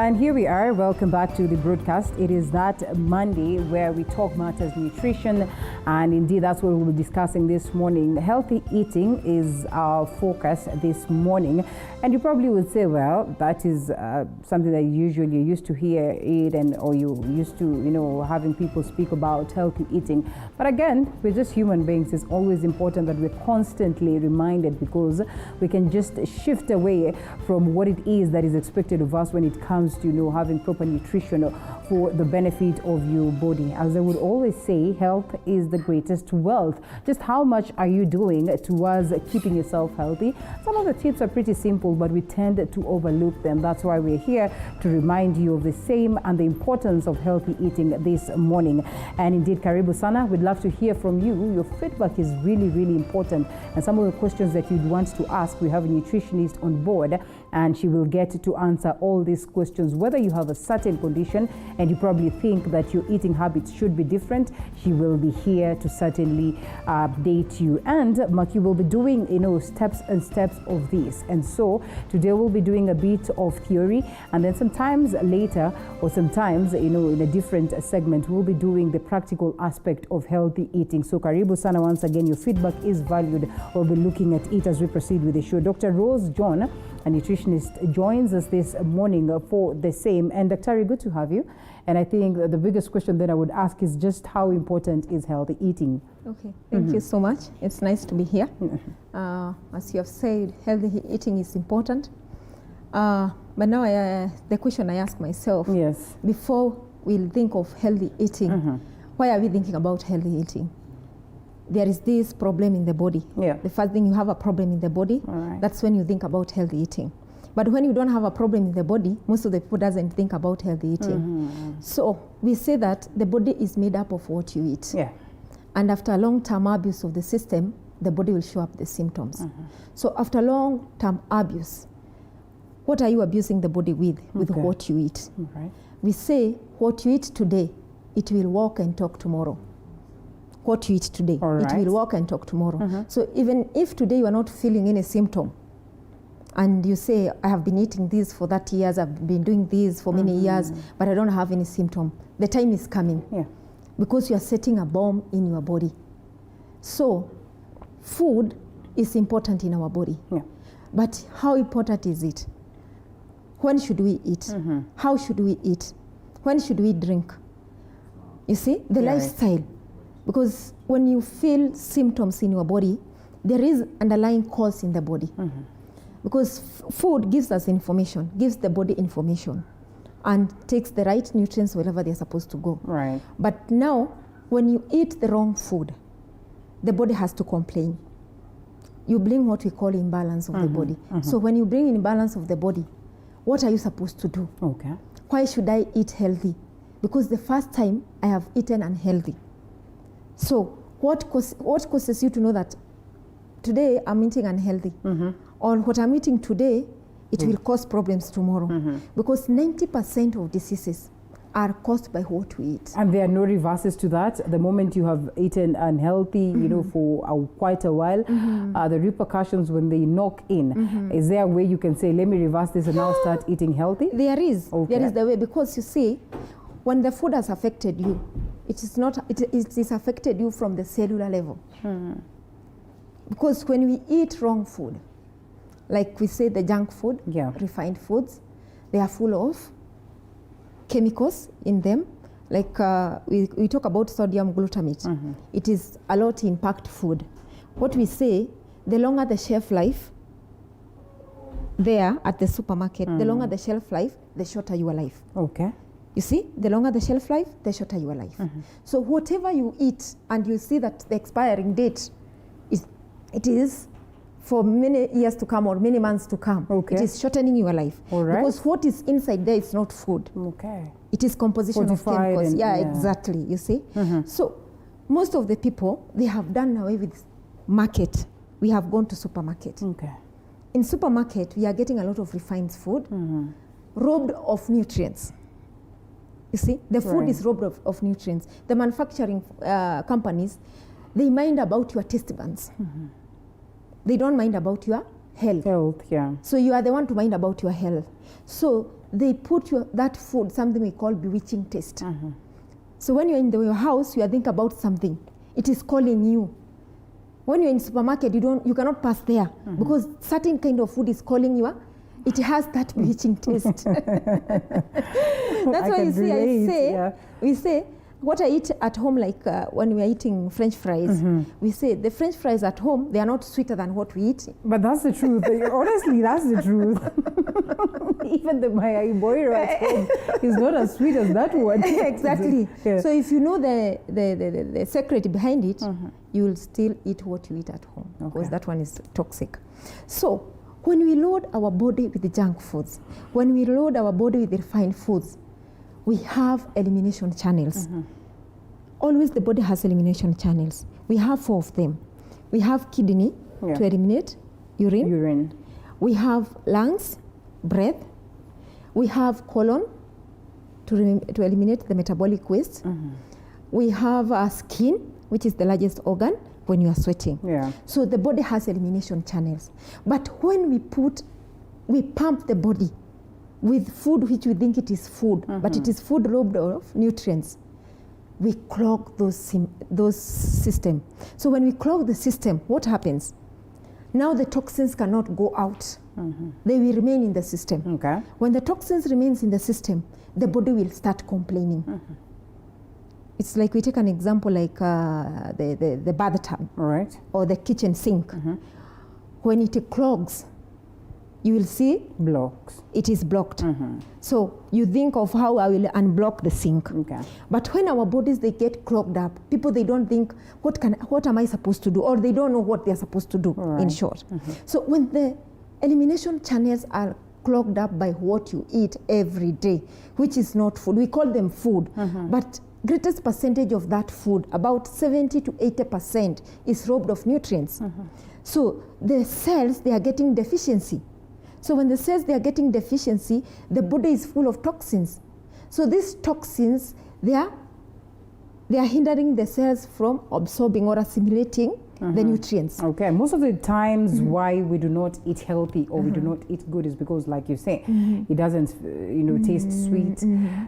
And here we are. Welcome back to the broadcast. It is that Monday where we talk matters nutrition, and indeed that's what we'll be discussing this morning. Healthy eating is our focus this morning, and you probably would say, well, that is something that usually you used to hear it, or you used to, having people speak about healthy eating. But again, we're just human beings. It's always important that we're constantly reminded, because we can just shift away from what it is that is expected of us when it comes to having proper nutrition for the benefit of your body. As I would always say, health is the greatest wealth. Just how much are you doing towards keeping yourself healthy? Some of the tips are pretty simple, but we tend to overlook them. That's why we're here to remind you of the same and the importance of healthy eating this morning. And indeed, karibu sana. We'd love to hear from you. Your feedback is really, really important. And some of the questions that you'd want to ask, we have a nutritionist on board, and she will get to answer all these questions. Whether you have a certain condition and you probably think that your eating habits should be different, she will be here to certainly update you. And Maki will be doing, steps and steps of this. And so today we'll be doing a bit of theory, and then sometimes later, or sometimes, in a different segment, we'll be doing the practical aspect of healthy eating. So karibu sana once again. Your feedback is valued. We'll be looking at it as we proceed with the show. Dr. Rose John, a nutritionist, joins us this morning for the same. And Dr. good to have you. And I think the biggest question that I would ask is just how important is healthy eating? Okay, thank you so much. It's nice to be here. As you have said, healthy eating is important. But now the question I ask myself, yes, before we think of healthy eating, why are we thinking about healthy eating? There is this problem in the body. Yeah. The first thing, you have a problem in the body. Right. That's when you think about healthy eating. But when you don't have a problem in the body, most of the people doesn't think about healthy eating. So we say that the body is made up of what you eat. Yeah. And after long-term abuse of the system, the body will show up the symptoms. So after long-term abuse, what are you abusing the body with? With what you eat. Okay. We say what you eat today, it will walk and talk tomorrow. What you eat today, right, it will walk and talk tomorrow. So even if today you are not feeling any symptom, and you say, I have been eating this for 30 years, I've been doing this for many years, but I don't have any symptom, the time is coming. Yeah. Because you are setting a bomb in your body. So food is important in our body. Yeah. But how important is it? When should we eat? How should we eat? When should we drink? You see, the lifestyle. Because when you feel symptoms in your body, there is underlying cause in the body. Because food gives us information, gives the body information, and takes the right nutrients wherever they're supposed to go. Right. But now, when you eat the wrong food, the body has to complain. You bring what we call imbalance of the body. So when you bring imbalance of the body, what are you supposed to do? Okay. Why should I eat healthy? Because the first time I have eaten unhealthy. So what causes you to know that today I'm eating unhealthy? Or what I'm eating today, it will cause problems tomorrow. Because 90% of diseases are caused by what we eat. And there are no reverses to that. The moment you have eaten unhealthy, for quite a while, the repercussions when they knock in, is there a way you can say, let me reverse this and now start eating healthy? There is. Okay. There is the way, because you see, when the food has affected you, it is affected you from the cellular level. Because when we eat wrong food, like we say the junk food, refined foods, they are full of chemicals in them. Like we talk about sodium glutamate. It is a lot in packed food. What we say, the longer the shelf life there at the supermarket, the longer the shelf life, the shorter your life. Okay. You see, the longer the shelf life, the shorter your life. So whatever you eat and you see that the expiring date it is for many years to come or many months to come, it is shortening your life. All right. Because what is inside there is not food. Okay. It is composition of chemicals. Exactly, you see. So most of the people, they have done away with market. We have gone to supermarket. Okay. In supermarket, we are getting a lot of refined food, robbed of nutrients. You see, the food is robbed of nutrients. The manufacturing companies, they mind about your taste buds. They don't mind about your health. Health, yeah. So you are the one to mind about your health. So they put that food, something we call bewitching taste. So when you're in your house, you are thinking about something. It is calling you. When you're in supermarket, you cannot pass there because certain kind of food is calling you. It has that bewitching taste. That's why you see, we say, what I eat at home, like when we are eating French fries, we say the French fries at home, they are not sweeter than what we eat. But that's the truth. Honestly, that's the truth. Even my boy at home is not as sweet as that one. Exactly. Yeah. So if you know the secret behind it, you will still eat what you eat at home because that one is toxic. So when we load our body with the junk foods, when we load our body with the refined foods, we have elimination channels. Always the body has elimination channels. We have 4 of them. We have kidney to eliminate urine. We have lungs, breath. We have colon to eliminate the metabolic waste. We have skin, which is the largest organ when you are sweating. So the body has elimination channels. But when we pump the body with food which we think it is food, but it is food robbed of nutrients, we clog those systems. So when we clog the system, what happens? Now the toxins cannot go out. They will remain in the system. When the toxins remains in the system, the body will start complaining. It's like we take an example like the bathtub or the kitchen sink. When it clogs, you will see it is blocked. So you think of how I will unblock the sink. But when our bodies, they get clogged up, people, they don't think, what am I supposed to do? Or they don't know what they're supposed to do, in short. So when the elimination channels are clogged up by what you eat every day, which is not food, we call them food, but greatest percentage of that food, about 70 to 80%, is robbed of nutrients. So the cells, they are getting deficiency. So when the cells, they are getting deficiency, the body is full of toxins. So these toxins, they are hindering the cells from absorbing or assimilating the nutrients. Most of the times why we do not eat healthy or we do not eat good is because, like you say, it doesn't taste sweet,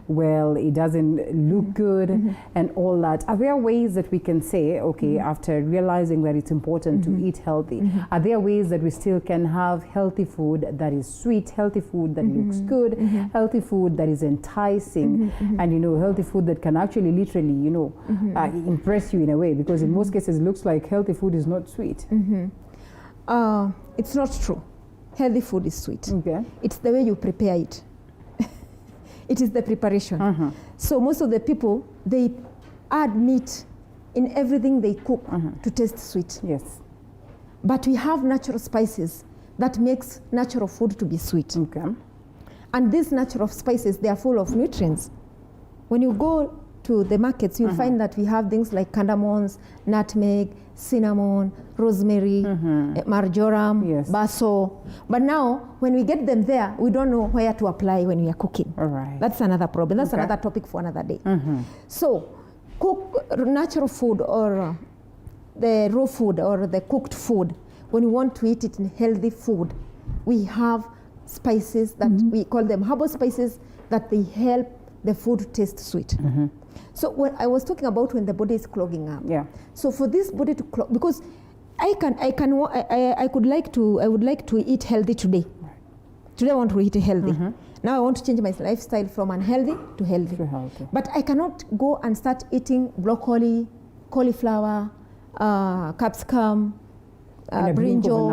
well, it doesn't look good, and all that. Are there ways that we can say, after realizing that it's important to eat healthy, are there ways that we still can have healthy food that is sweet, healthy food that looks good, healthy food that is enticing, and healthy food that can actually literally impress you in a way, because in most cases it looks like healthy food is not sweet. It's not true. Healthy food is sweet. It's the way you prepare it. It is the preparation. So most of the people, they add meat in everything they cook to taste sweet. But we have natural spices that makes natural food to be sweet. And these natural spices, they are full of nutrients. When you go to the markets, you'll find that we have things like cardamoms, nutmeg, cinnamon, rosemary, marjoram, basil. But now, when we get them there, we don't know where to apply when we are cooking. That's another problem. That's another topic for another day. So, cook natural food or the raw food or the cooked food. When you want to eat it in healthy food, we have spices that we call them herbal spices that they help the food taste sweet. So what I was talking about when the body is clogging up. So for this body to clog, because I would like to eat healthy today. Today I want to eat healthy. Now I want to change my lifestyle from unhealthy to healthy. But I cannot go and start eating broccoli, cauliflower, capsicum, brinjal.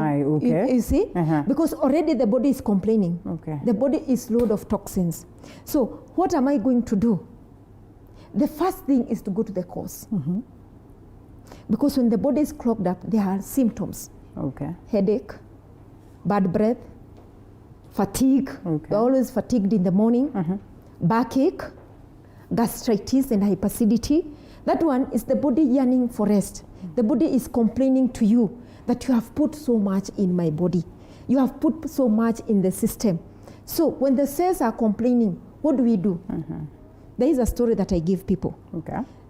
You see? Because already the body is complaining. The body is load of toxins. So what am I going to do? The first thing is to go to the cause. Because when the body is clogged up, there are symptoms. Headache, bad breath, fatigue. You're always fatigued in the morning. Backache, gastritis and hyperacidity. That one is the body yearning for rest. The body is complaining to you that you have put so much in my body. You have put so much in the system. So when the cells are complaining, what do? There is a story that I give people.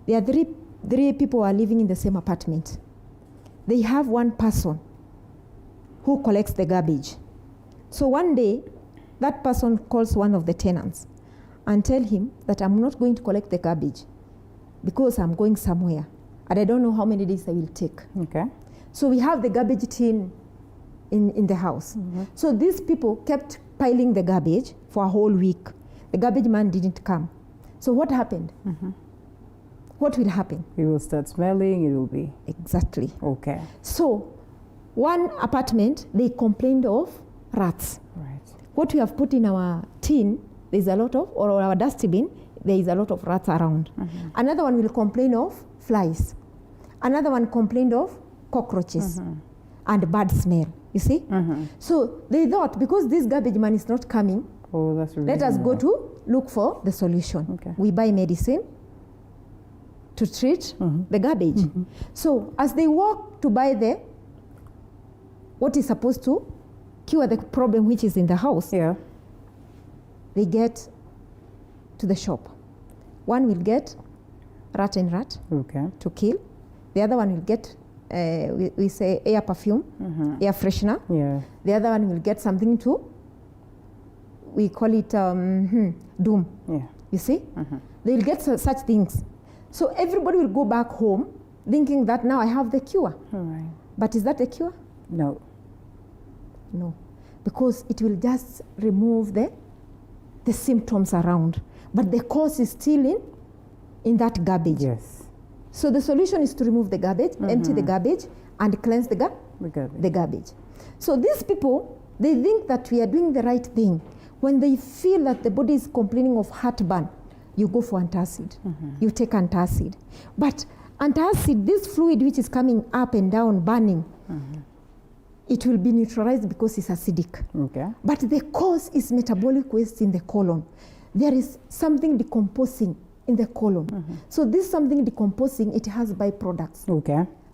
There are three people who are living in the same apartment. They have one person who collects the garbage. So one day, that person calls one of the tenants and tell him that I'm not going to collect the garbage because I'm going somewhere and I don't know how many days I will take. Okay. So we have the garbage tin in the house. So these people kept piling the garbage for a whole week. The garbage man didn't come. So what happened? What will happen? It will start smelling, it will be. Exactly. Okay. So one apartment, they complained of rats. Right. What we have put in our tin, there's a lot of, or our dustbin, there is a lot of rats around. Another one will complain of flies. Another one complained of cockroaches and bad smell, you see? So they thought, because this garbage man is not coming, That's really let us go to look for the solution. Okay. We buy medicine to treat the garbage. So as they walk to buy what is supposed to cure the problem which is in the house, they get to the shop. One will get rat and rat to kill. The other one will get, we say, air perfume, air freshener. The other one will get something to, we call it doom. You see? They'll get such things. So everybody will go back home thinking that now I have the cure. But is that a cure? No. No. Because it will just remove the symptoms around. But the cause is still in that garbage. Yes. So the solution is to remove the garbage, empty the garbage, and cleanse the garbage. So these people, they think that we are doing the right thing. When they feel that the body is complaining of heartburn, you go for antacid. You take antacid. But antacid, this fluid which is coming up and down, burning, it will be neutralized because it's acidic. But the cause is metabolic waste in the colon. There is something decomposing in the colon. So this something decomposing, it has byproducts.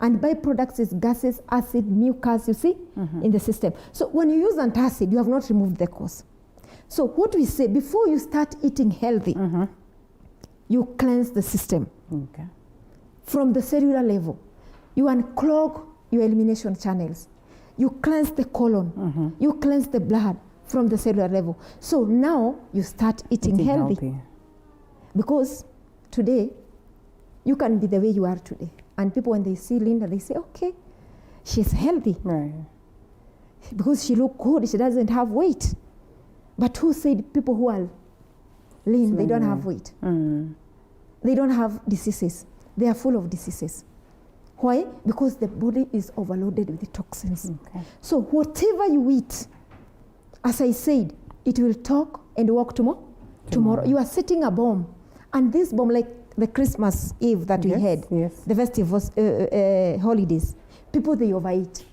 And byproducts is gases, acid, mucus, you see, in the system. So when you use antacid, you have not removed the cause. So what we say, before you start eating healthy, you cleanse the system from the cellular level. You unclog your elimination channels. You cleanse the colon. You cleanse the blood from the cellular level. So now you start eating healthy. Because today, you can be the way you are today. And people, when they see Linda, they say, okay, she's healthy. Because she looks good, she doesn't have weight. But who said people who are lean, they don't have weight? They don't have diseases. They are full of diseases. Why? Because the body is overloaded with the toxins. So whatever you eat, as I said, it will talk and walk tomorrow. You are setting a bomb. And this bomb, like the Christmas Eve that we had, the festive holidays, people, they overeat.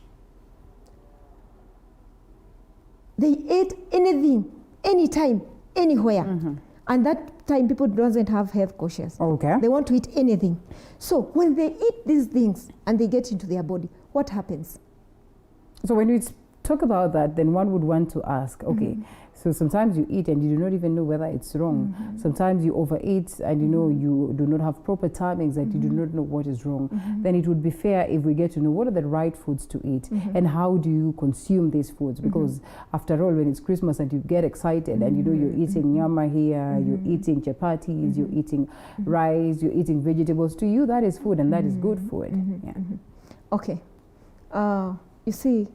They ate anything, anytime, anywhere. And that time, people doesn't have health conscious. They want to eat anything. So when they eat these things and they get into their body, what happens? So when we talk about that, then one would want to ask, so sometimes you eat and you do not even know whether it's wrong. Sometimes you overeat and you know you do not have proper timings, that you do not know what is wrong. Then it would be fair if we get to know what are the right foods to eat and how do you consume these foods, because after all, when it's Christmas and you get excited and you know you're eating nyama here, you're eating chapatis, you're eating rice, you're eating vegetables, to you that is food and that is good food. Okay. You see,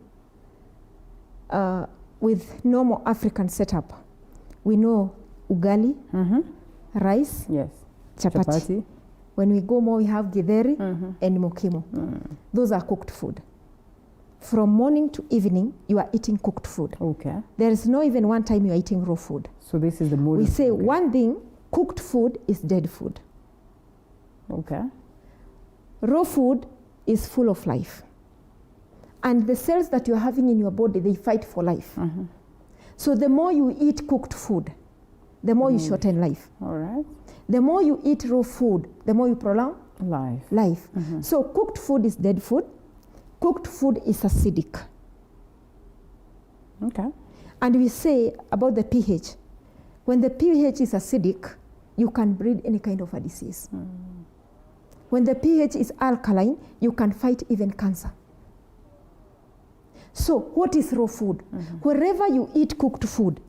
with normal African setup, we know ugali, rice, chapati. When we go more, we have githeri and mokimo. Those are cooked food. From morning to evening, you are eating cooked food. There is no even one time you are eating raw food. So this is the mode. We say one thing, cooked food is dead food. Raw food is full of life. And the cells that you're having in your body, they fight for life. So the more you eat cooked food, the more you shorten life. The more you eat raw food, the more you prolong life. So cooked food is dead food. Cooked food is acidic. And we say about the pH, when the pH is acidic, you can breed any kind of a disease. When the pH is alkaline, you can fight even cancer. So what is raw food? Wherever you eat cooked food,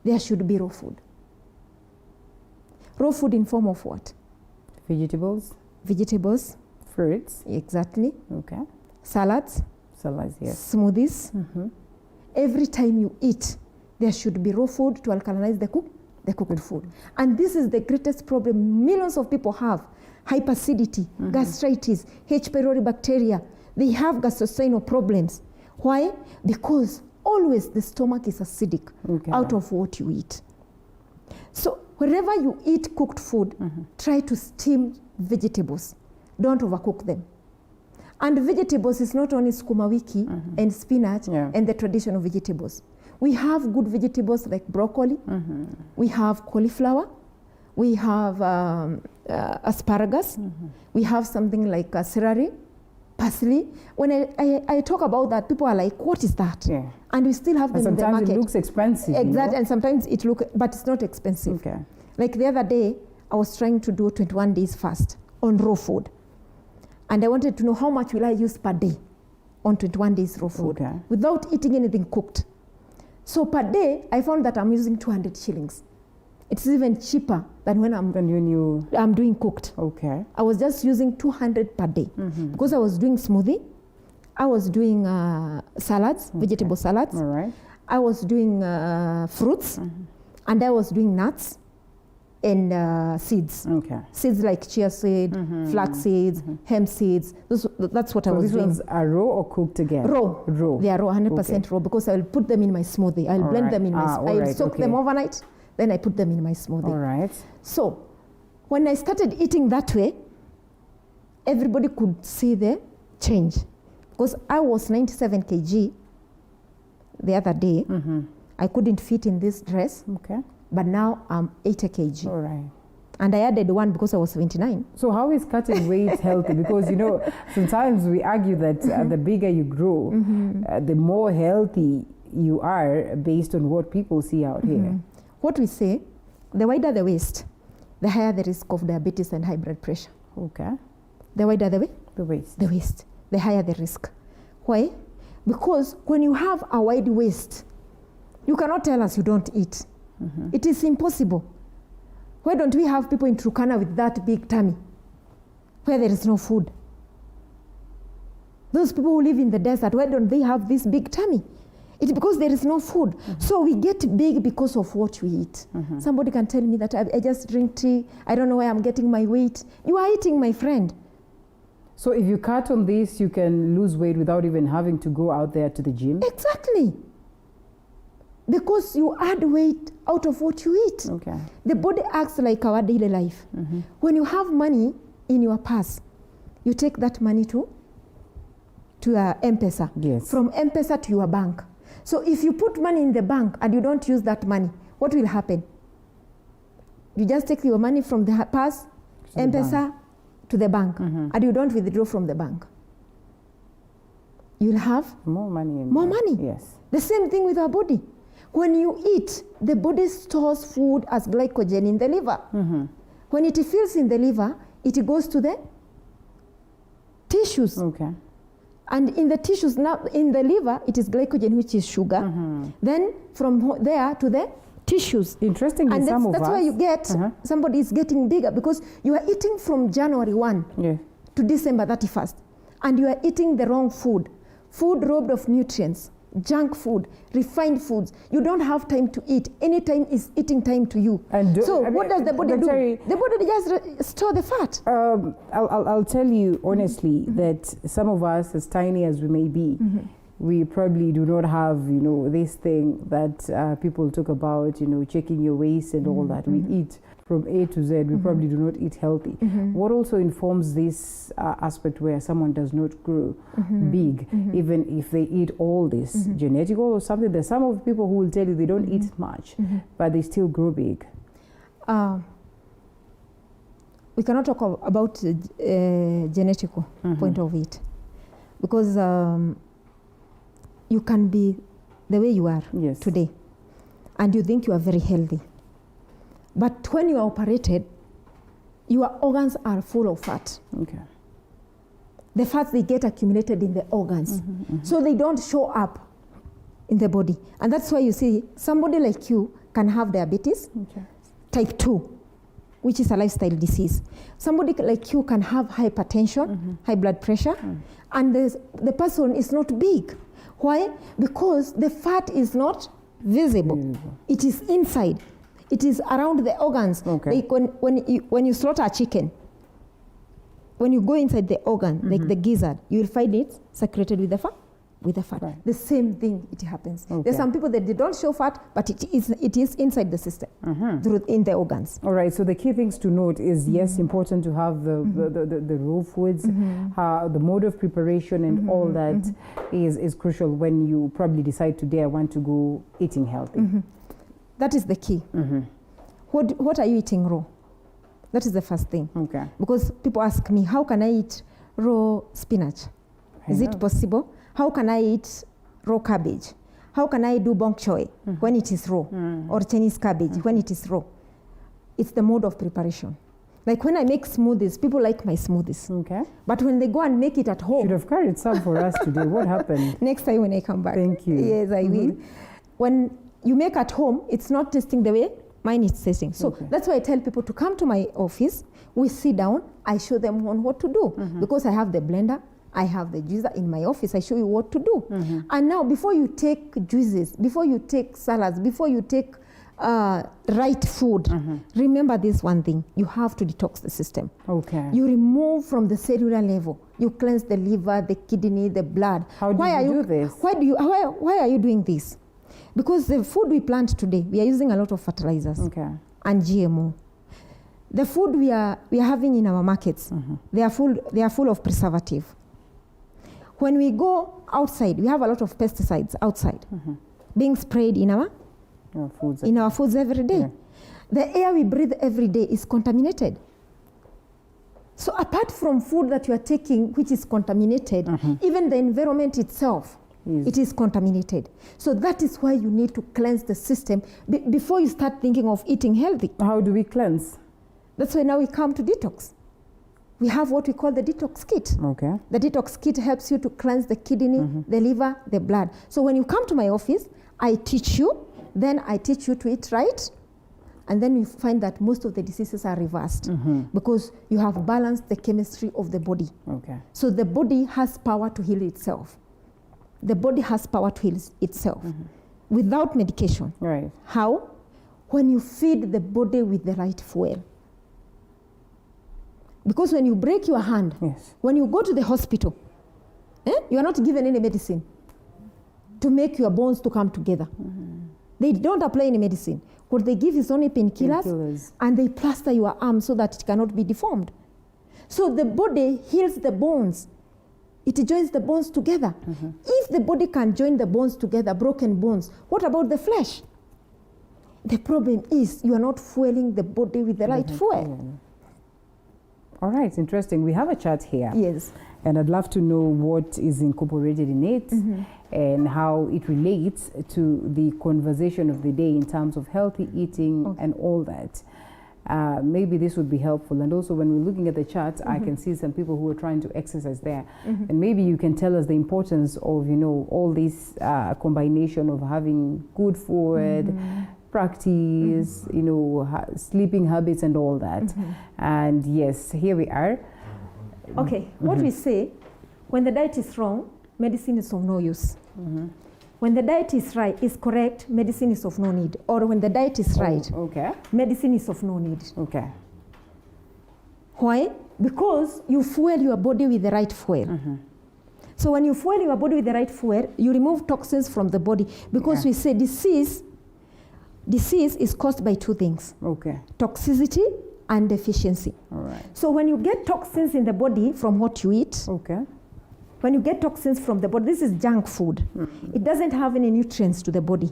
there should be raw food. Raw food in form of what? Vegetables. Vegetables. Fruits. Exactly. Okay. Salads. Salads, yes. Smoothies. Every time you eat, there should be raw food to alkalinize the cooked food. And this is the greatest problem millions of people have. Hyperacidity, gastritis, H. pylori bacteria. They have gastrointestinal problems. Why? Because always the stomach is acidic out of what you eat. So wherever you eat cooked food, try to steam vegetables. Don't overcook them. And vegetables is not only sukuma wiki and spinach and the traditional vegetables. We have good vegetables like broccoli. We have cauliflower. We have asparagus. We have something like celery, parsley. When I talk about that, people are like, what is that? Yeah. And we still have them in the market. Sometimes it looks expensive. Exactly, and sometimes it looks, but it's not expensive. Okay. Like the other day, I was trying to do 21 days fast on raw food. And I wanted to know how much will I use per day on 21 days raw food without eating anything cooked. So per day, I found that I'm using 200 shillings. It's even cheaper than when I'm doing cooked. Okay. I was just using 200 per day because I was doing smoothie. I was doing salads, vegetable salads. All right. I was doing fruits, and I was doing nuts and seeds. Okay. Seeds like chia seed, flax seeds, hemp seeds. That's what I was doing. These ones are raw or cooked again? Raw. Raw. They are raw, 100% raw, because I will put them in my smoothie. I'll blend them in my smoothie. I will soak them overnight, then I put them in my smoothie. All right. So when I started eating that way, everybody could see the change. Because I was 97 kg the other day. I couldn't fit in this dress. Okay. But now I'm 80 kg. All right. And I added one because I was 79. So how is cutting weight healthy? Because, you know, sometimes we argue that the bigger you grow, the more healthy you are based on what people see out here. What we say, the wider the waist, the higher the risk of diabetes and high blood pressure. Okay. The wider the waist. The waist, the higher the risk. Why? Because when you have a wide waist, you cannot tell us you don't eat. It is impossible. Why don't we have people in Turkana with that big tummy where there is no food? Those people who live in the desert, why don't they have this big tummy? It's because there is no food. So we get big because of what we eat. Somebody can tell me that I just drink tea, I don't know where I'm getting my weight. You are eating, my friend. So if you cut on this, you can lose weight without even having to go out there to the gym? Exactly. Because you add weight out of what you eat. Okay. The body acts like our daily life. When you have money in your purse, you take that money to M-Pesa. Yes. From M-Pesa to your bank. So if you put money in the bank and you don't use that money, what will happen? You just take your money from the purse, M-Pesa to the bank, and you don't withdraw from the bank. You'll have more money. More money. Yes. The same thing with our body. When you eat, the body stores food as glycogen in the liver. When it fills in the liver, it goes to the tissues. Okay. And in the tissues, now in the liver, it is glycogen, which is sugar. Then from there to the tissues. Interesting. And that's why you get, somebody is getting bigger, because you are eating from January 1 to December 31st. And you are eating the wrong food. Food robbed of nutrients. Junk food, refined foods. You don't have time to eat. Any time is eating time to you. And what does the body do? The body just store the fat. I'll tell you honestly that some of us, as tiny as we may be, we probably do not have, you know, this thing that people talk about, you know, checking your waist and all that. We eat from A to Z. We probably do not eat healthy. What also informs this aspect where someone does not grow big, even if they eat all this, genetical or something? There's some of people who will tell you they don't eat much, but they still grow big. We cannot talk about genetical point of it, because you can be the way you are today, and you think you are very healthy. But when you are operated, your organs are full of fat. Okay. The fats, they get accumulated in the organs. So they don't show up in the body. And that's why you see somebody like you can have diabetes, type 2, which is a lifestyle disease. Somebody like you can have hypertension, high blood pressure, and the person is not big. Why? Because the fat is not visible. It is inside. It is around the organs. Like when you slaughter a chicken, when you go inside the organ, like the gizzard, you will find it secreted with the fat. Right. The same thing, it happens. There's some people that they don't show fat, but it is inside the system, in the organs. All right, so the key things to note is, yes, important to have the raw foods, the mode of preparation and all that is crucial when you probably decide today I want to go eating healthy. That is the key. What are you eating raw? That is the first thing. Because people ask me, how can I eat raw spinach? Is it possible? How can I eat raw cabbage? How can I do bok choy when it is raw? Or Chinese cabbage when it is raw? It's the mode of preparation. Like when I make smoothies, people like my smoothies. But when they go and make it at home... Should have carried some for us today. What happened? Next time when I come back. Thank you. Yes, I will. When you make at home, it's not tasting the way mine is tasting. So that's why I tell people to come to my office. We sit down. I show them on what to do. Because I have the blender. I have the juicer in my office. I show you what to do. And now, before you take juices, before you take salads, before you take right food, remember this one thing. You have to detox the system. You remove from the cellular level. You cleanse the liver, the kidney, the blood. How do you do this? Why are you doing this? Because the food we plant today, we are using a lot of fertilizers and GMO. The food we are having in our markets, they are full of preservative. When we go outside, we have a lot of pesticides outside being sprayed in our foods every day. The air we breathe every day is contaminated. So apart from food that you are taking, which is contaminated, even the environment itself, it is contaminated. So that is why you need to cleanse the system before you start thinking of eating healthy. How do we cleanse? That's why now we come to detox. We have what we call the detox kit. The detox kit helps you to cleanse the kidney, the liver, the blood. So when you come to my office, I teach you, then I teach you to eat right, and then you find that most of the diseases are reversed because you have balanced the chemistry of the body. So the body has power to heal itself. The body has power to heal itself without medication. How? When you feed the body with the right fuel. Because when you break your hand, when you go to the hospital, you are not given any medicine to make your bones to come together. They don't apply any medicine. What they give is only painkillers, and they plaster your arm so that it cannot be deformed. So the body heals the bones. It joins the bones together. If the body can join the bones together, broken bones, what about the flesh? The problem is you are not fueling the body with the right fuel. All right, interesting. We have a chart here. Yes. And I'd love to know what is incorporated in it and how it relates to the conversation of the day in terms of healthy eating and all that. Maybe this would be helpful. And also when we're looking at the chart, I can see some people who are trying to exercise there. And maybe you can tell us the importance of, all this combination of having good food, practice, sleeping habits and all that. And yes, here we are. Okay, what we say, when the diet is wrong, medicine is of no use. When the diet is correct, medicine is of no need. Or when the diet is right, medicine is of no need. Why? Because you fuel your body with the right fuel. So when you fuel your body with the right fuel, you remove toxins from the body. Because we say disease is caused by two things. Toxicity and deficiency. So when you get toxins in the body from what you eat, when you get toxins from the body, this is junk food. It doesn't have any nutrients to the body.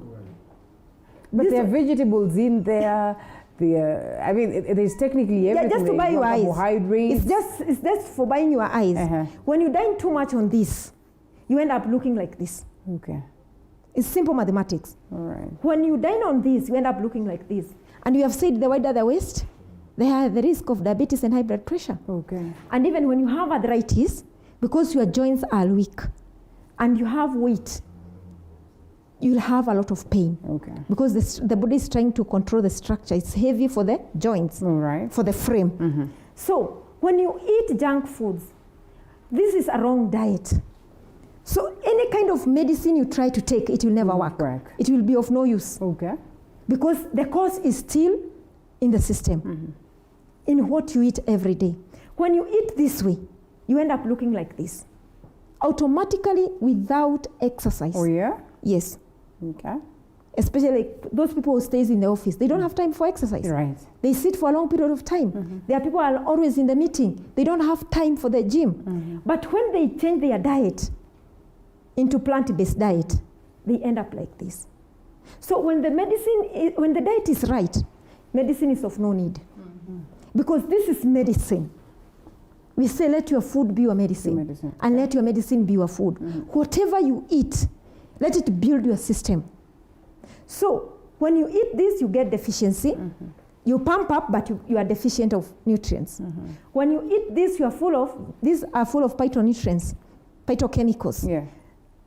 But there are vegetables in there. There's technically everything. Just to buy your eyes. Carbohydrates. It's just for buying your eyes. When you dine too much on this, you end up looking like this. It's simple mathematics. When you dine on this, you end up looking like this. And we have said the wider the waist, the higher the risk of diabetes and high blood pressure. And even when you have arthritis, because your joints are weak and you have weight, you'll have a lot of pain. Okay. Because the body is trying to control the structure. It's heavy for the joints, All right. for the frame. Mm-hmm. So when you eat junk foods, this is a wrong diet. So any kind of medicine you try to take, it will never work. It will be of no use. Okay. Because the cause is still in the system, in what you eat every day. When you eat this way, you end up looking like this, automatically without exercise. Oh, yeah? Yes. Okay. Especially like those people who stays in the office, they don't have time for exercise. Right. They sit for a long period of time. There are people who are always in the meeting. They don't have time for the gym. But when they change their diet into plant-based diet, they end up like this. So when the diet is right, medicine is of no need. Because this is medicine. We say let your food be your medicine. And let your medicine be your food. Whatever you eat, let it build your system. So when you eat this, you get deficiency. You pump up, but you are deficient of nutrients. When you eat this, these are full of phytonutrients, phytochemicals. Yeah.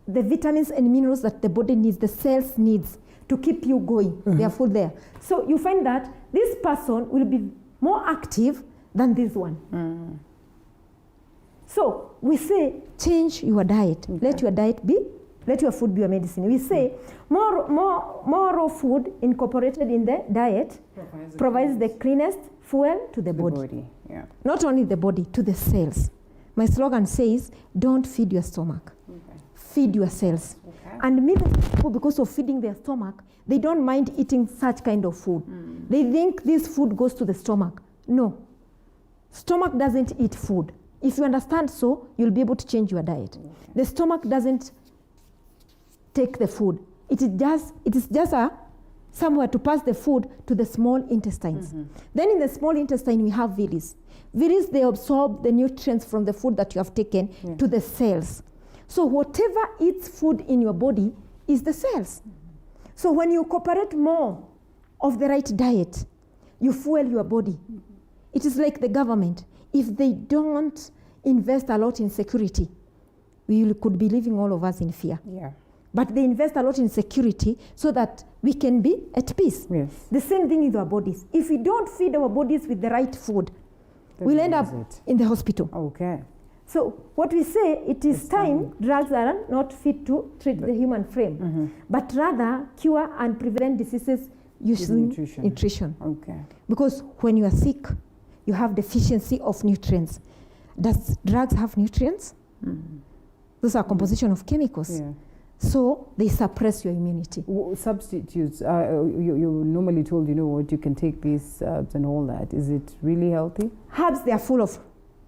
The vitamins and minerals that the body needs, the cells needs to keep you going. They are full there. So you find that this person will be more active than this one. So we say, change your diet. Let your food be your medicine. We say more raw food incorporated in the diet provides the cleanest fuel to the body. Yeah. Not only the body, to the cells. My slogan says, don't feed your stomach. Feed your cells. Okay. And many people, because of feeding their stomach, they don't mind eating such kind of food. They think this food goes to the stomach. No. Stomach doesn't eat food. If you understand so, you'll be able to change your diet. The stomach doesn't take the food. It is just somewhere to pass the food to the small intestines. Then in the small intestine, we have villi. Villi, they absorb the nutrients from the food that you have taken to the cells. So whatever eats food in your body is the cells. So when you incorporate more of the right diet, you fuel your body. It is like the government. If they don't invest a lot in security, we could be living all of us in fear. Yeah. But they invest a lot in security so that we can be at peace. Yes. The same thing with our bodies. If we don't feed our bodies with the right food, we'll end up in the hospital. Okay. So what we say, it is time drugs are not fit to treat the human frame, but rather cure and prevent diseases using nutrition. Okay. Because when you are sick, you have deficiency of nutrients. Does drugs have nutrients? Those are composition of chemicals. Yeah. So they suppress your immunity. Substitutes, you normally told, what you can take these herbs and all that. Is it really healthy? Herbs, they are full of...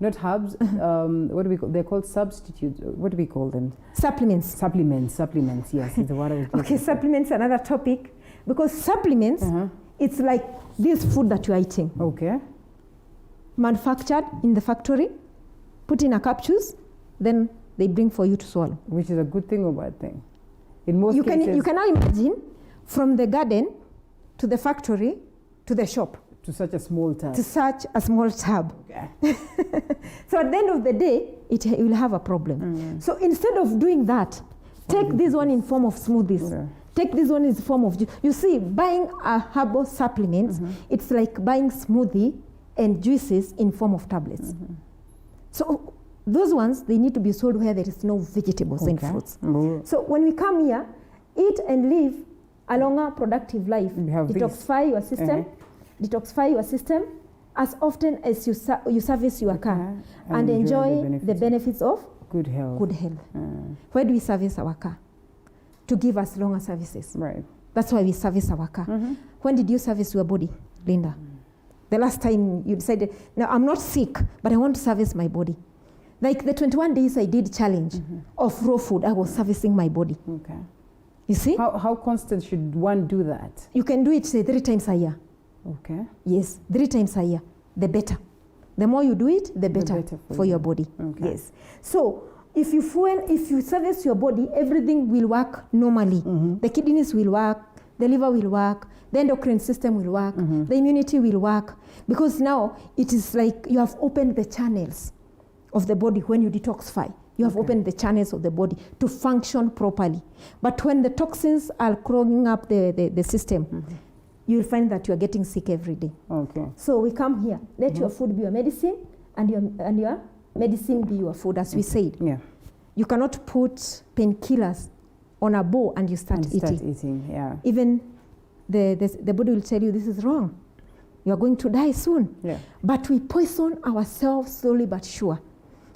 Not herbs, what do we call? They're called substitutes. What do we call them? Supplements. Supplements, yes. Is the word I was looking Okay, for. supplements, another topic. Because supplements, it's like this food that you're eating. Okay. Manufactured in the factory, put in a capsules, then they bring for you to swallow. Which is a good thing or bad thing? In most cases... You can now imagine from the garden to the factory to the shop. To such a small tub. To such a small tub. Okay. So at the end of the day, it will have a problem. So instead of doing that, take this one in form of smoothies. Okay. Take this one in the form of juice. You see, buying a herbal supplement, it's like buying smoothie and juices in form of tablets. So those ones, they need to be sold where there is no vegetables and fruits. So when we come here, eat and live a longer productive life. Detoxify your system. Detoxify your system as often as you service your car and enjoy the benefits of good health. Why do we service our car? To give us longer services. Right. That's why we service our car. When did you service your body, Linda? The last time you decided, now I'm not sick, but I want to service my body. Like the 21 days I did challenge of raw food, I was servicing my body. Okay. You see? How constant should one do that? You can do it, say, 3 times a year. Okay. Yes, 3 times a year, the better. The more you do it, the better for your body. Okay. Yes. So if you service your body, everything will work normally. The kidneys will work, the liver will work, the endocrine system will work, the immunity will work. Because now it is like you have opened the channels of the body when you detoxify. You have opened the channels of the body to function properly. But when the toxins are clogging up the system, you'll find that you're getting sick every day. Okay. So we come here. Let your food be your medicine, and your medicine be your food, as we said. Yeah. You cannot put painkillers on a bowl and you start eating. Yeah. Even the body will tell you this is wrong. You are going to die soon. Yeah. But we poison ourselves slowly but sure.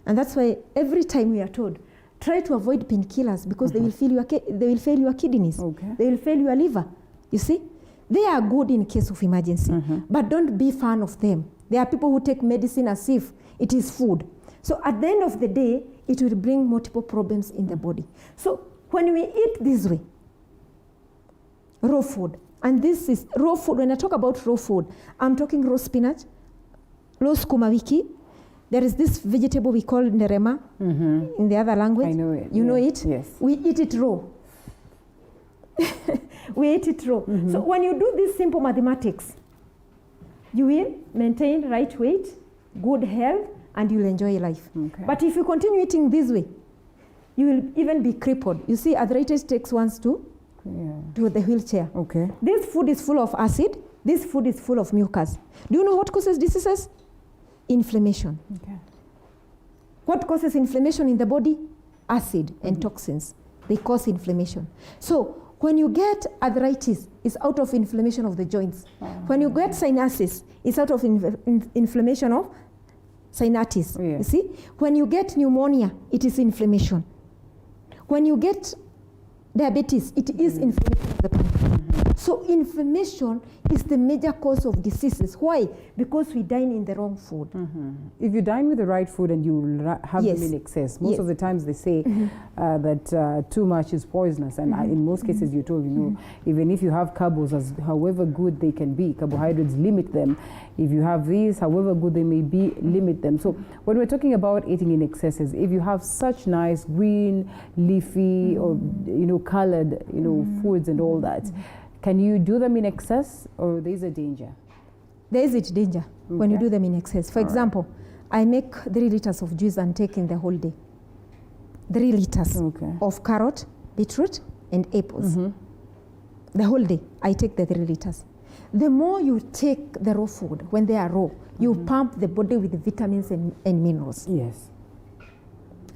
And that's why every time we are told, try to avoid painkillers because they will fail your kidneys. Okay. They will fail your liver. You see? They are good in case of emergency, but don't be fan of them. There are people who take medicine as if it is food. So at the end of the day, it will bring multiple problems in the body. So when we eat this way, raw food, and this is raw food. When I talk about raw food, I'm talking raw spinach, raw sukuma wiki. There is this vegetable we call nderema in the other language. I know it. You know it? Yes. We eat it raw. We eat it raw. So when you do this simple mathematics, you will maintain right weight, good health, and you'll enjoy life. Okay. But if you continue eating this way, you will even be crippled. You see, arthritis takes one to the wheelchair. Okay. This food is full of acid. This food is full of mucus. Do you know what causes diseases? Inflammation. Okay. What causes inflammation in the body? Acid and toxins. They cause inflammation. So when you get arthritis, it's out of inflammation of the joints. When you get sinuses, it's out of inflammation of sinuses. Yeah. You see? When you get pneumonia, it is inflammation. When you get diabetes, it is inflammation of the pancreas. So inflammation is the major cause of diseases. Why? Because we dine in the wrong food. If you dine with the right food and you have them in excess, most of the times they say that too much is poisonous. And in most cases you're told, even if you have carbs, as however good they can be, carbohydrates, limit them. If you have these, however good they may be, limit them. So when we're talking about eating in excesses, if you have such nice green, leafy, or colored, foods and all that, can you do them in excess, or there is a danger? There is a danger when you do them in excess. For example, I make 3 liters of juice and take in the whole day. 3 liters of carrot, beetroot, and apples. The whole day, I take the 3 liters. The more you take the raw food, when they are raw, you pump the body with the vitamins and minerals. Yes.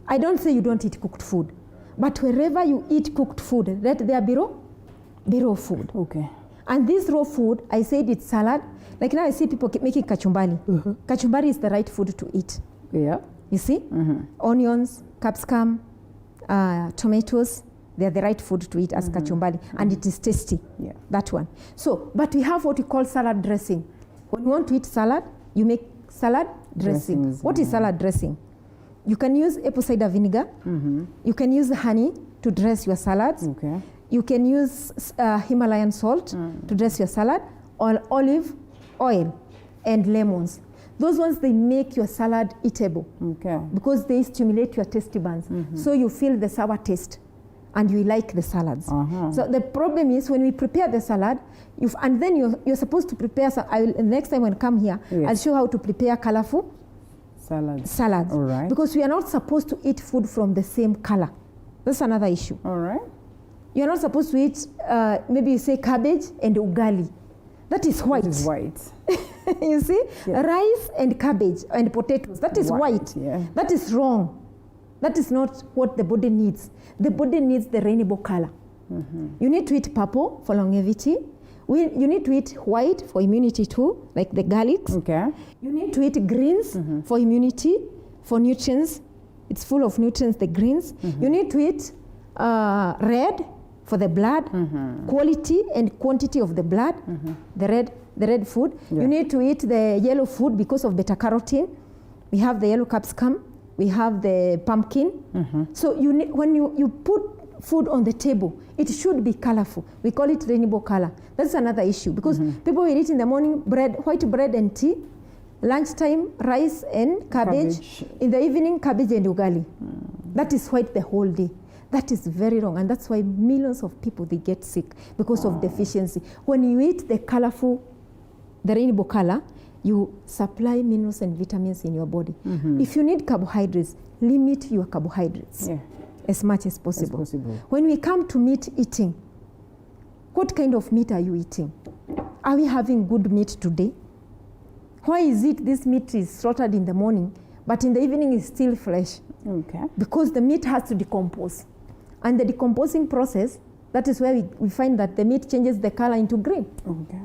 I don't say you don't eat cooked food, but wherever you eat cooked food, let there be raw food. Okay. And this raw food, I said it's salad. Like now I see people making kachumbari. Kachumbari is the right food to eat. Yeah. You see? Onions, capsicum, tomatoes, they're the right food to eat as kachumbari. And it is tasty, that one. So, but we have what we call salad dressing. When you want to eat salad, you make salad dressing. Dressings, what is salad dressing? You can use apple cider vinegar. You can use honey to dress your salads. Okay. You can use Himalayan salt to dress your salad, or olive oil and lemons. Those ones, they make your salad eatable because they stimulate your taste buds. So you feel the sour taste and you like the salads. So the problem is when we prepare the salad, and then you're supposed to prepare, next time when I come here, I'll show how to prepare colorful salads. All right. Because we are not supposed to eat food from the same color. That's another issue. All right. You're not supposed to eat, maybe you say cabbage and ugali. That is white. That is white. You see? Rice and cabbage and potatoes. That is white. Yeah. That is wrong. That is not what the body needs. The body needs the rainbow color. You need to eat purple for longevity. You need to eat white for immunity too, like the garlics. Okay. You need to eat greens for immunity, for nutrients. It's full of nutrients, the greens. You need to eat red for the blood, quality and quantity of the blood, the red food. You need to eat the yellow food because of beta carotene. We have the yellow capsicum, we have the pumpkin. So when you put food on the table, it should be colorful. We call it rainbow color. That's another issue because people will eat in the morning white bread and tea, lunchtime rice and cabbage. In the evening cabbage and ugali. That is white the whole day. That is very wrong, and that's why millions of people, they get sick because of deficiency. When you eat the colorful, the rainbow color, you supply minerals and vitamins in your body. If you need carbohydrates, limit your carbohydrates as much as possible. When we come to meat eating, what kind of meat are you eating? Are we having good meat today? Why is it this meat is slaughtered in the morning, but in the evening is still fresh? Okay. Because the meat has to decompose. And the decomposing process, that is where we find that the meat changes the color into green. Okay.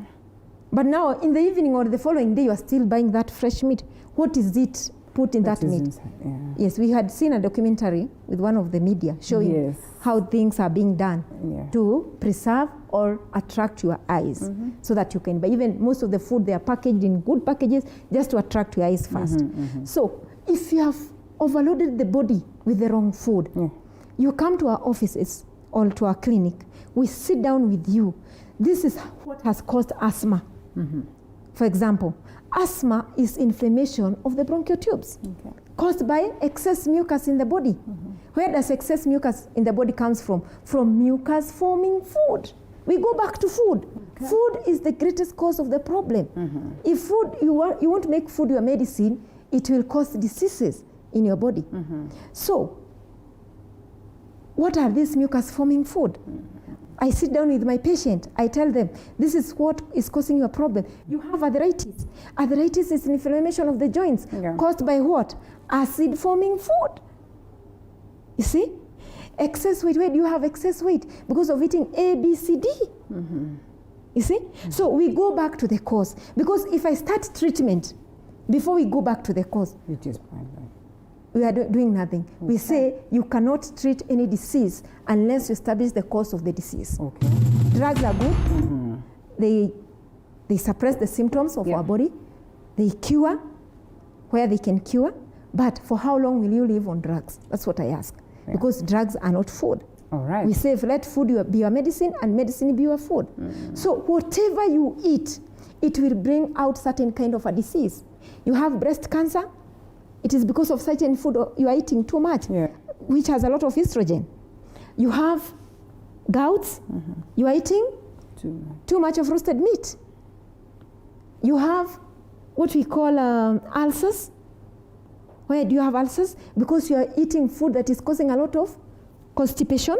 But now, in the evening or the following day, you are still buying that fresh meat. What is it put in that meat? Yes, we had seen a documentary with one of the media showing how things are being done to preserve or attract your eyes so that you can buy. Even most of the food, they are packaged in good packages just to attract your eyes first. So if you have overloaded the body with the wrong food, you come to our offices or to our clinic, we sit down with you. This is what has caused asthma. For example, asthma is inflammation of the bronchial tubes caused by excess mucus in the body. Where does excess mucus in the body comes from? From mucus forming food. We go back to food. Food is the greatest cause of the problem. If food you want to make food your medicine, it will cause diseases in your body. So, what are these mucus forming food? I sit down with my patient. I tell them, this is what is causing your problem. You have arthritis. Arthritis is an inflammation of the joints caused by what? Acid forming food. You see? Excess weight. Where do you have excess weight? Because of eating A, B, C, D. You see? So we go back to the cause. Because if I start treatment before we go back to the cause, we are doing nothing. We say you cannot treat any disease unless you establish the cause of the disease. Drugs are good. They suppress the symptoms of our body. They cure where they can cure. But for how long will you live on drugs? That's what I ask. Because drugs are not food. We say let food be your medicine and medicine be your food. So whatever you eat, it will bring out certain kind of a disease. You have breast cancer, it is because of certain food you are eating too much, which has a lot of estrogen. You have gouts, you are eating too much of roasted meat. You have what we call ulcers. Where do you have ulcers? Because you are eating food that is causing a lot of constipation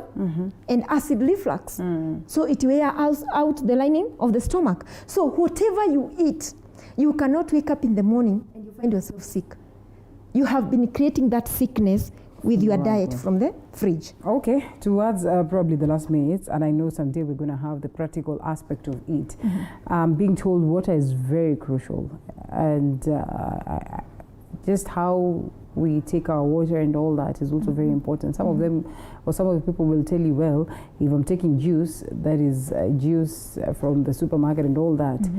and acid reflux. So it wears out the lining of the stomach. So whatever you eat, you cannot wake up in the morning and you find yourself sick. You have been creating that sickness with your diet from the fridge. Okay, towards probably the last minutes, and I know someday we're going to have the practical aspect of it. Being told water is very crucial, and just how we take our water and all that is also very important. Some of them, or some of the people will tell you, well, if I'm taking juice, that is juice from the supermarket and all that,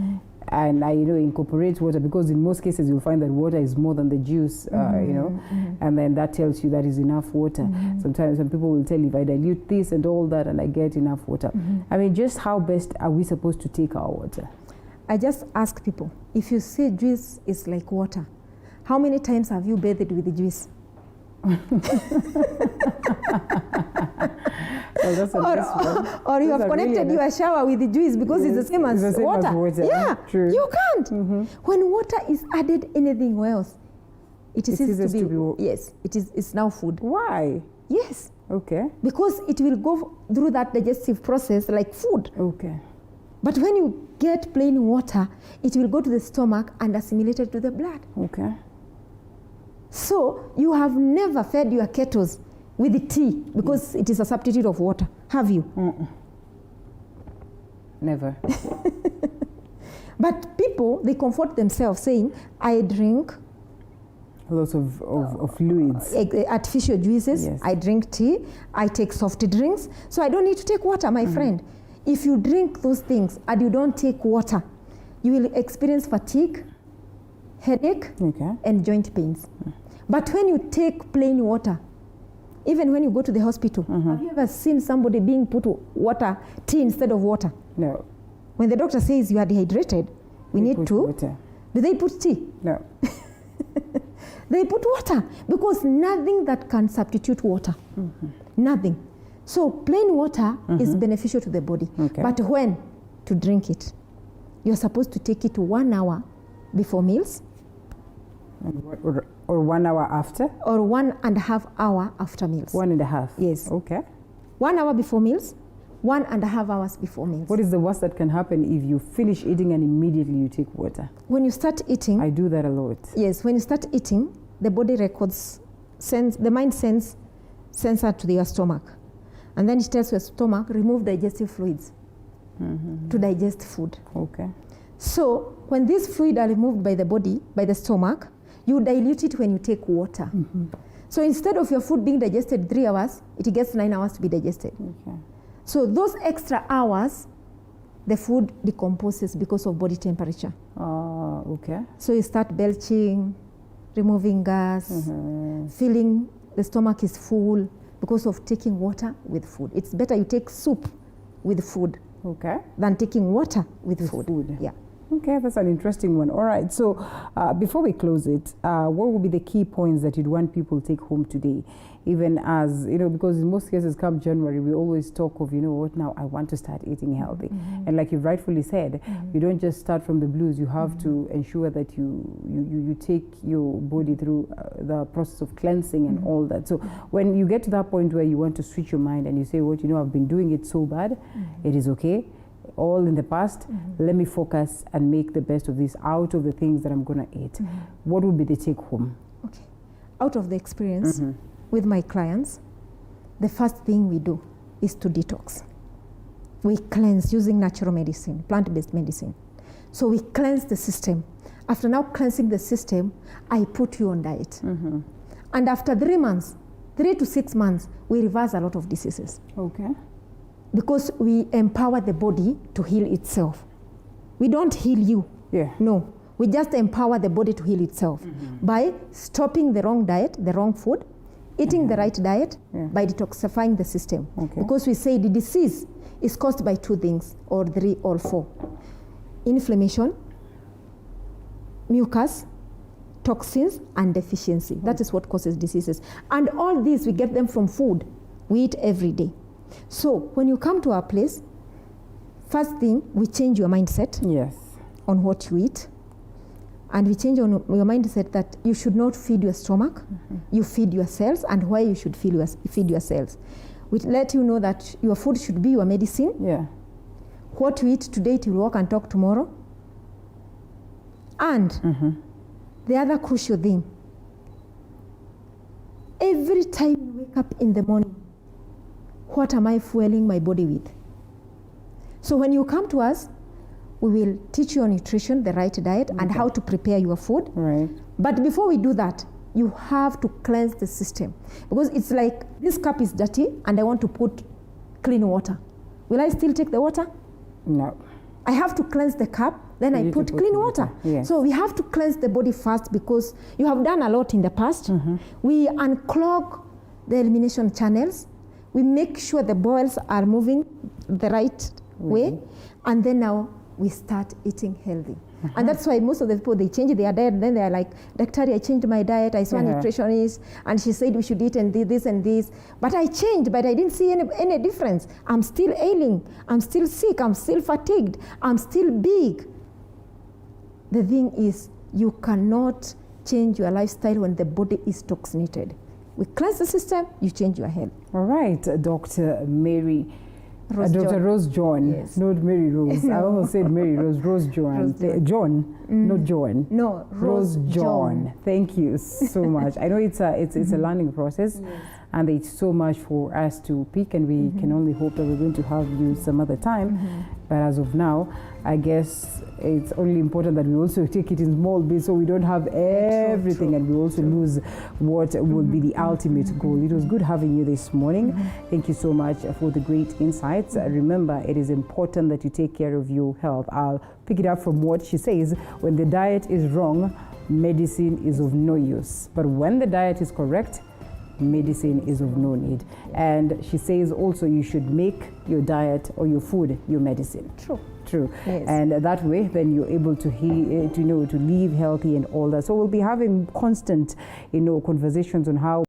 and I incorporate water, because in most cases you'll find that water is more than the juice, and then that tells you that is enough water. Sometimes some people will tell you, if I dilute this and all that and I get enough water. I mean, just how best are we supposed to take our water? I just ask people, if you say juice is like water, how many times have you bathed with the juice? Or you have connected your shower with the juice because it's the same as water. Yeah, true. You can't. When water is added anything else, it ceases to be. Yes, it's now food. Why? Yes. Okay. Because it will go through that digestive process like food. Okay. But when you get plain water, it will go to the stomach and assimilated to the blood. Okay. So you have never fed your kettles with the tea because it is a substitute of water, have you? Never. But people, they comfort themselves saying, I drink lots of fluids, artificial juices, I drink tea, I take soft drinks, so I don't need to take water, my friend. If you drink those things and you don't take water, you will experience fatigue, headache, and joint pains. But when you take plain water, even when you go to the hospital, have you ever seen somebody being put tea instead of water? No. When the doctor says you are dehydrated, we need to. Water. Do they put tea? No. They put water because nothing that can substitute water. Nothing. So plain water is beneficial to the body. But when to drink it, you're supposed to take it 1 hour before meals. Or 1 hour after? Or 1.5 hours after meals. 1.5? Yes. Okay. 1 hour before meals, 1.5 hours before meals. What is the worst that can happen if you finish eating and immediately you take water? When you start eating... I do that a lot. Yes, when you start eating, the body records, the mind sends sensor to your stomach. And then it tells your stomach, remove digestive fluids to digest food. Okay. So when these fluids are removed by the body, by the stomach, you dilute it when you take water. So instead of your food being digested 3 hours, it gets 9 hours to be digested. Okay. So those extra hours, the food decomposes because of body temperature. Okay. So you start belching, removing gas, feeling the stomach is full because of taking water with food. It's better you take soup with food than taking water with food. Yeah. Okay, that's an interesting one. All right, so before we close it, what would be the key points that you'd want people to take home today? Even as, because in most cases come January, we always talk of, what now, I want to start eating healthy. And like you rightfully said, you don't just start from the blues, you have to ensure that you take your body through the process of cleansing and all that. So when you get to that point where you want to switch your mind and you say, I've been doing it so bad, it is okay. All in the past, let me focus and make the best of this out of the things that I'm going to eat. What would be the take home? Okay. Out of the experience with my clients, the first thing we do is to detox. We cleanse using natural medicine, plant-based medicine. So we cleanse the system. After now cleansing the system, I put you on diet. And after 3 months, 3 to 6 months, we reverse a lot of diseases. Okay. Because we empower the body to heal itself. We don't heal you. Yeah. No. We just empower the body to heal itself by stopping the wrong diet, the wrong food, eating the right diet, by detoxifying the system. Because we say the disease is caused by 2 things, or 3 or 4. Inflammation, mucus, toxins, and deficiency. That is what causes diseases. And all these, we get them from food. We eat every day. So when you come to our place, first thing, we change your mindset on what you eat. And we change on your mindset that you should not feed your stomach, you feed your cells, and why you should feed your cells. We let you know that your food should be your medicine. Yeah. What you eat today, it will walk and talk tomorrow. And the other crucial thing, every time you wake up in the morning, what am I fueling my body with? So when you come to us, we will teach you on nutrition, the right diet, and how to prepare your food. Right. But before we do that, you have to cleanse the system. Because it's like, this cup is dirty, and I want to put clean water. Will I still take the water? No. I have to cleanse the cup, then I put clean water. Yes. So we have to cleanse the body first, because you have done a lot in the past. We unclog the elimination channels. We make sure the boils are moving the right way, and then now we start eating healthy. And that's why most of the people, they change their diet, then they're like, Doctor, I changed my diet, I saw a nutritionist, and she said we should eat and this and this. But I changed, but I didn't see any difference. I'm still ailing, I'm still sick, I'm still fatigued, I'm still big. The thing is, you cannot change your lifestyle when the body is toxinated. We cleanse the system, you change your health. All right, Dr. Mary. Rose Dr. John. Rose John, Yes. Not Mary Rose. I almost said Mary Rose. Rose John. John, not Joan. No, Rose John. Thank you so much. I know it's a learning process, and it's so much for us to pick, and we can only hope that we're going to have you some other time. But as of now, I guess it's only important that we also take it in small bits, so we don't have everything, and we also lose what will be the ultimate goal. It was good having you this morning. Thank you so much for the great insights. Remember, it is important that you take care of your health. I'll pick it up from what she says. When the diet is wrong, medicine is of no use. But when the diet is correct, medicine is of no need. And she says also you should make your diet or your food your medicine. True. Yes. And that way, then you're able to to live healthy and all that. So we'll be having constant, conversations on how